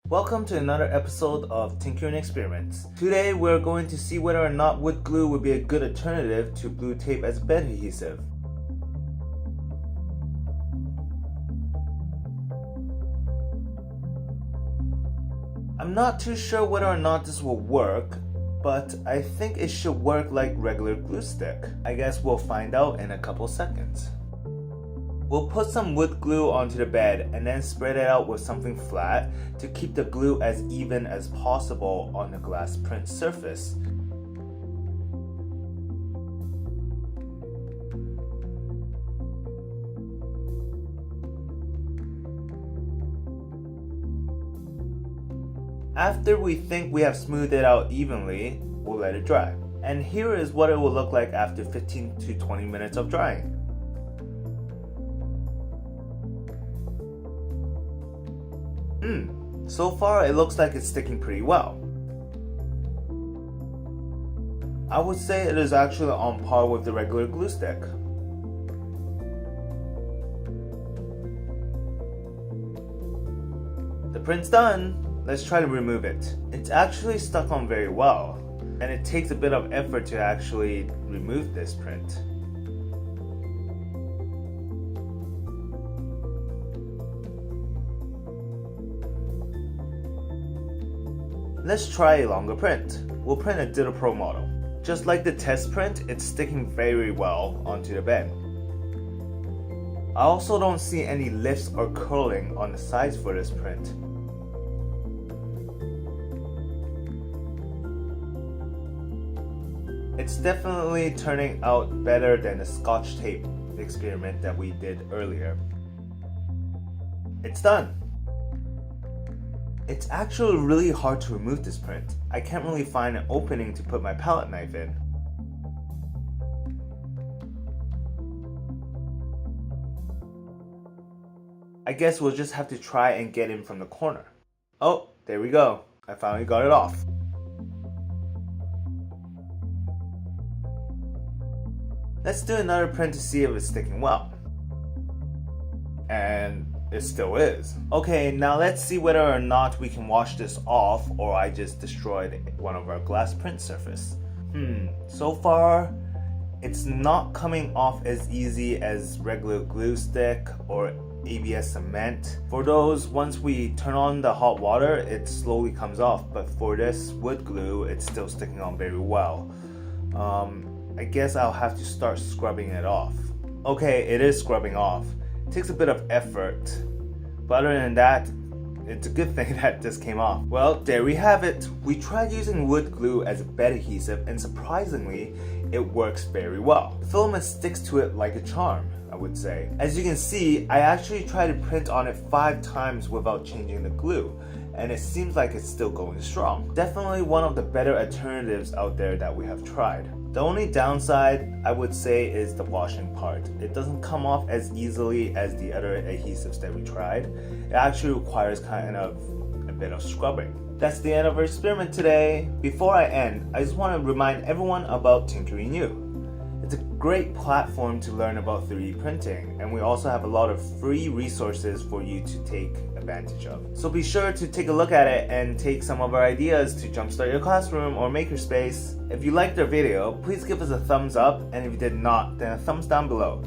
Welcome to another episode of Tinkerine Experiments. Today we're going to see whether or not wood glue would be a good alternative to blue tape as bed adhesive. I'm not too sure whether or not this will work, but I think it should work like regular glue stick. I guess we'll find out in a couple seconds. We'll put some wood glue onto the bed and then spread it out with something flat to keep the glue as even as possible on the glass print surface. After we think we have smoothed it out evenly, we'll let it dry. And here is what it will look like after 15 to 20 minutes of drying. So far it looks like it's sticking pretty well. I would say it is actually on par with the regular glue stick. The print's done. Let's try to remove it. It's actually stuck on very well, and it takes a bit of effort to actually remove this print. Let's try a longer print. We'll print a Ditto Pro model. Just like the test print, it's sticking very well onto the bed. I also don't see any lifts or curling on the sides for this print. It's definitely turning out better than the Scotch tape experiment that we did earlier. It's done! It's actually really hard to remove this print. I can't really find an opening to put my palette knife in. I guess we'll just have to try and get in from the corner. Oh, there we go. I finally got it off. Let's do another print to see if it's sticking well. And it still is. Okay, now let's see whether or not we can wash this off or I just destroyed one of our glass print surface. So far, it's not coming off as easy as regular glue stick or ABS cement. For those, once we turn on the hot water, it slowly comes off, but for this wood glue, it's still sticking on very well. I guess I'll have to start scrubbing it off. Okay, it is scrubbing off. It takes a bit of effort, but other than that, it's a good thing that this came off. Well, there we have it. We tried using wood glue as a bed adhesive and surprisingly, it works very well. The filament sticks to it like a charm, I would say. As you can see, I actually tried to print on it 5 times without changing the glue, and it seems like it's still going strong. Definitely one of the better alternatives out there that we have tried. The only downside, I would say, is the washing part. It doesn't come off as easily as the other adhesives that we tried. It actually requires kind of a bit of scrubbing. That's the end of our experiment today. Before I end, I just want to remind everyone about Tinkerine U. It's a great platform to learn about 3D printing, and we also have a lot of free resources for you to take advantage of. So be sure to take a look at it and take some of our ideas to jumpstart your classroom or makerspace. If you liked our video, please give us a thumbs up, and if you did not, then a thumbs down below.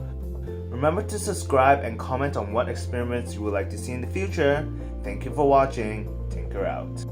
Remember to subscribe and comment on what experiments you would like to see in the future. Thank you for watching. Tinker out.